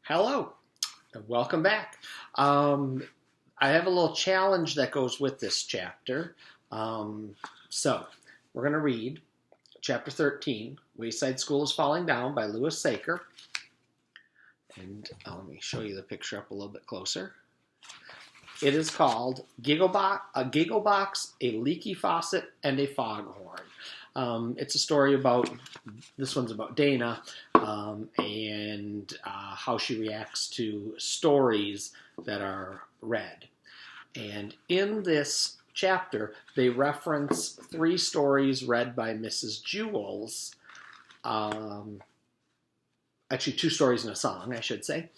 Hello, and welcome back. I have a little challenge that goes with this chapter. So, we're going to read chapter 13, Wayside School is Falling Down by Sachar. And let me show you the picture up a little bit closer. It is called A Giggle Box, A Leaky Faucet, and a Foghorn. It's a story about, this one's about Dana, and how she reacts to stories that are read. And in this chapter, they reference 3 stories read by Mrs. Jewls. Actually, 2 stories and a song, I should say,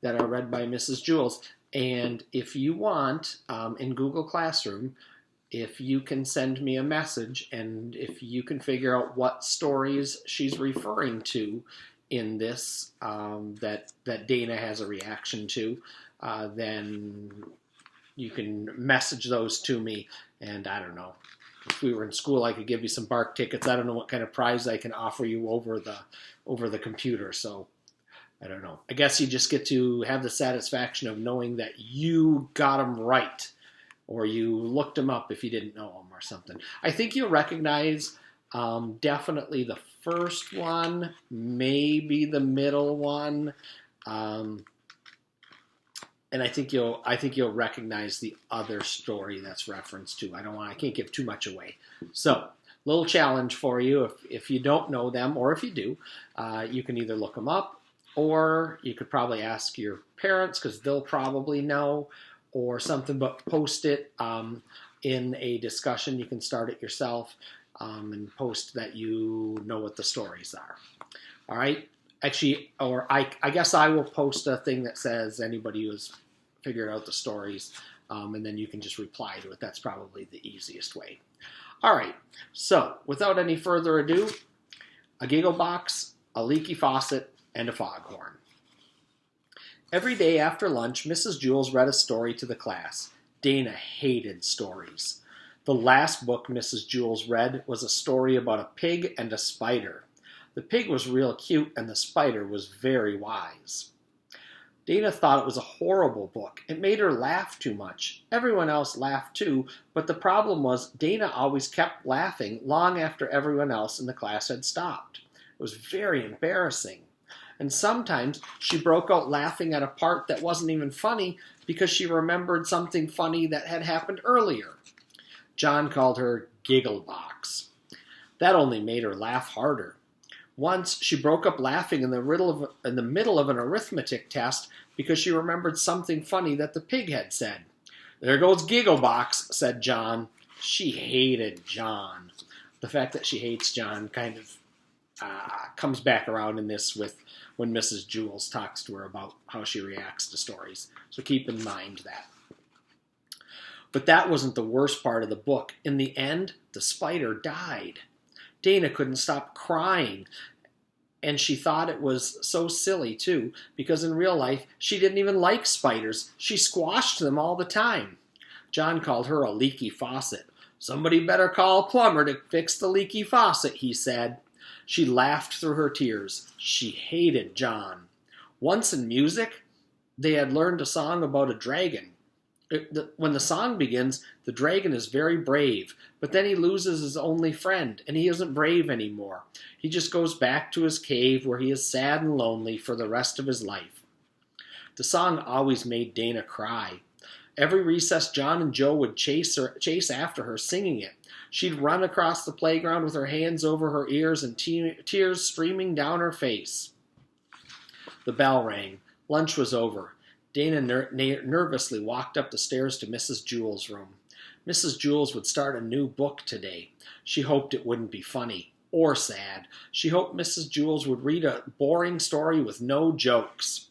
that are read by Mrs. Jewls. And if you want, in Google Classroom, if you can send me a message and if you can figure out what stories she's referring to in this that Dana has a reaction to, then you can message those to me. And I don't know, if we were in school, I could give you some bark tickets. I don't know what kind of prize I can offer you over the computer. So I don't know. I guess you just get to have the satisfaction of knowing that you got them right, or you looked them up if you didn't know them or something. I think you'll recognize definitely the first one, maybe the middle one, and I think you'll recognize the other story that's referenced to. I can't give too much away. So, little challenge for you. If you don't know them, or if you do, you can either look them up, or you could probably ask your parents because they'll probably know, or something, but post it in a discussion. You can start it yourself and post that you know what the stories are. All right? Actually, or I guess I will post a thing that says anybody who's figured out the stories, and then you can just reply to it. That's probably the easiest way. All right, so without any further ado, a giggle box, a leaky faucet, and a foghorn. Every day after lunch, Mrs. Jewls read a story to the class. Dana hated stories. The last book Mrs. Jewls read was a story about a pig and a spider. The pig was real cute, and the spider was very wise. Dana thought it was a horrible book. It made her laugh too much. Everyone else laughed too, but the problem was Dana always kept laughing long after everyone else in the class had stopped. It was very embarrassing. And sometimes she broke out laughing at a part that wasn't even funny because she remembered something funny that had happened earlier. John called her Giggle Box. That only made her laugh harder. Once she broke up laughing in the middle of an arithmetic test because she remembered something funny that the pig had said. "There goes Giggle Box," said John. She hated John. The fact that she hates John kind of comes back around in this with when Mrs. Jewls talks to her about how she reacts to stories. So keep in mind that. But that wasn't the worst part of the book. In the end, the spider died. Dana couldn't stop crying, and she thought it was so silly too, because in real life, she didn't even like spiders. She squashed them all the time. John called her a leaky faucet. "Somebody better call a plumber to fix the leaky faucet," he said. She laughed through her tears. She hated John. Once in music, they had learned a song about a dragon. When the song begins, the dragon is very brave, but then he loses his only friend, and he isn't brave anymore. He just goes back to his cave where he is sad and lonely for the rest of his life. The song always made Dana cry. Every recess, John and Joe would chase after her singing it. She'd run across the playground with her hands over her ears and tears streaming down her face. The bell rang. Lunch was over. Dana nervously walked up the stairs to Mrs. Jewls' room. Mrs. Jewls would start a new book today. She hoped it wouldn't be funny or sad. She hoped Mrs. Jewls would read a boring story with no jokes.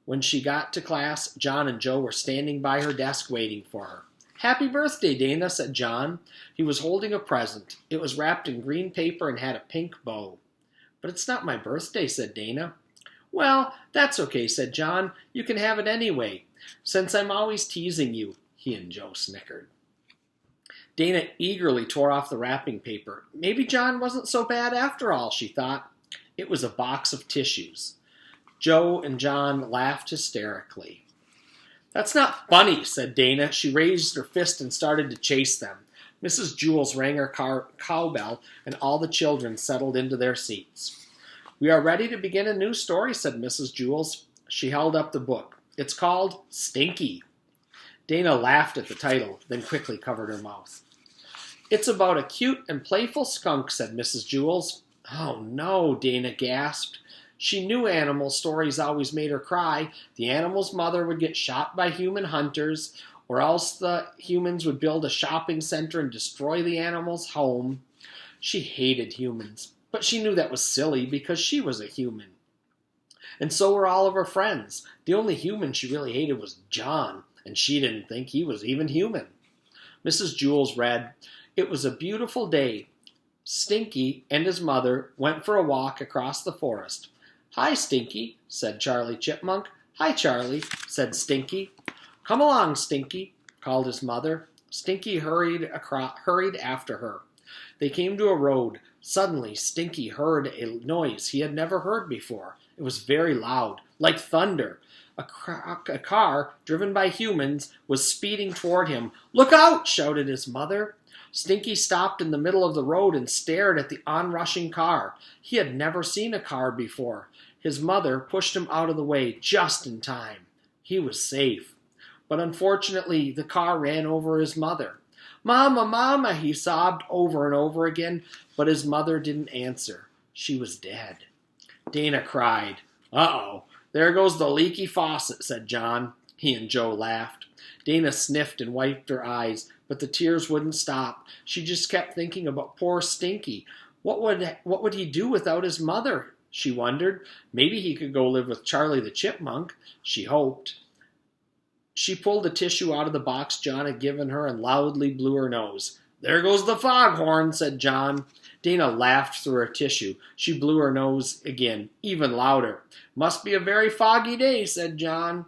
When she got to class, John and Joe were standing by her desk waiting for her. "Happy birthday, Dana," said John. He was holding a present. It was wrapped in green paper and had a pink bow. "But it's not my birthday," said Dana. "Well, that's okay," said John. "You can have it anyway, since I'm always teasing you." He and Joe snickered. Dana eagerly tore off the wrapping paper. Maybe John wasn't so bad after all, she thought. It was a box of tissues. Joe and John laughed hysterically. "That's not funny," said Dana. She raised her fist and started to chase them. Mrs. Jules rang her cowbell, and all the children settled into their seats. "We are ready to begin a new story," said Mrs. Jules. She held up the book. "It's called Stinky." Dana laughed at the title, then quickly covered her mouth. "It's about a cute and playful skunk," said Mrs. Jules. "Oh, no," Dana gasped. She knew animal stories always made her cry. The animal's mother would get shot by human hunters, or else the humans would build a shopping center and destroy the animal's home. She hated humans, but she knew that was silly because she was a human. And so were all of her friends. The only human she really hated was John, and she didn't think he was even human. Mrs. Jules read, "It was a beautiful day. Stinky and his mother went for a walk across the forest. 'Hi, Stinky,' said Charlie Chipmunk. 'Hi, Charlie,' said Stinky. 'Come along, Stinky,' called his mother. Stinky hurried after her. They came to a road. Suddenly, Stinky heard a noise he had never heard before. It was very loud, like thunder. A car, driven by humans, was speeding toward him. 'Look out!' shouted his mother. Stinky stopped in the middle of the road and stared at the onrushing car. He had never seen a car before. His mother pushed him out of the way just in time. He was safe. But unfortunately, the car ran over his mother. 'Mama, Mama,' he sobbed over and over again, but his mother didn't answer. She was dead. Dana cried. 'Uh-oh, there goes the leaky faucet,' said John. He and Joe laughed. Dana sniffed and wiped her eyes, but the tears wouldn't stop. She just kept thinking about poor Stinky. What would he do without his mother? She wondered. Maybe he could go live with Charlie the Chipmunk. She hoped. She pulled a tissue out of the box John had given her and loudly blew her nose. 'There goes the foghorn,' said John. Dana laughed through her tissue. She blew her nose again, even louder. 'Must be a very foggy day,' said John.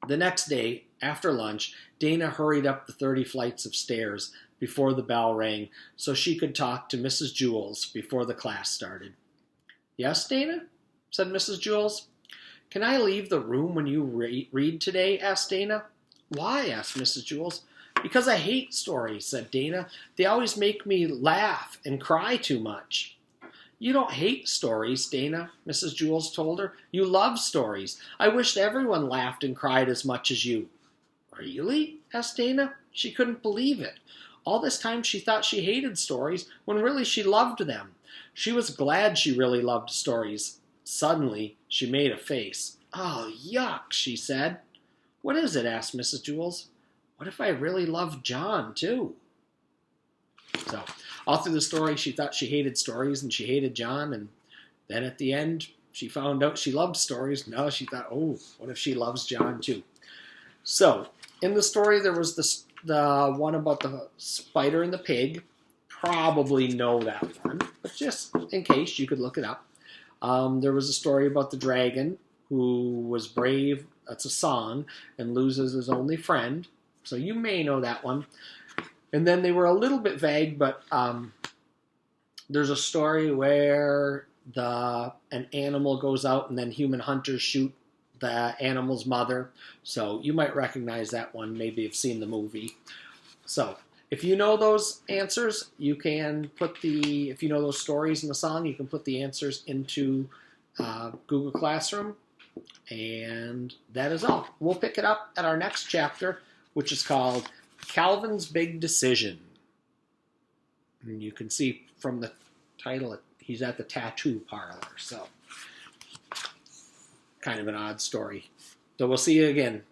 The next day, after lunch, Dana hurried up the 30 flights of stairs before the bell rang so she could talk to Mrs. Jules before the class started. "Yes, Dana?" said Mrs. Jules. "Can I leave the room when you read today?" asked Dana. "Why?" asked Mrs. Jules. "Because I hate stories," said Dana. "They always make me laugh and cry too much." "You don't hate stories, Dana," Mrs. Jules told her. "You love stories. I wished everyone laughed and cried as much as you." "Really?" asked Dana. She couldn't believe it. All this time she thought she hated stories, when really she loved them. She was glad she really loved stories. Suddenly, she made a face. "Oh, yuck," she said. "What is it?" asked Mrs. Jules. "What if I really loved John, too?" So, all through the story, she thought she hated stories and she hated John, and then at the end, she found out she loved stories. Now she thought, oh, what if she loves John, too? So, in the story, there was the one about the spider and the pig. Probably know that one, but just in case, you could look it up. There was a story about the dragon who was brave. That's a song, and loses his only friend. So you may know that one. And then they were a little bit vague, but there's a story where an animal goes out and then human hunters shoot the animal's mother. So you might recognize that one. Maybe you've seen the movie. So if you know those answers, you can if you know those stories in the song, you can put the answers into Google Classroom. And that is all. We'll pick it up at our next chapter, which is called Calvin's Big Decision. And you can see from the title, he's at the tattoo parlor. So, kind of an odd story. So we'll see you again.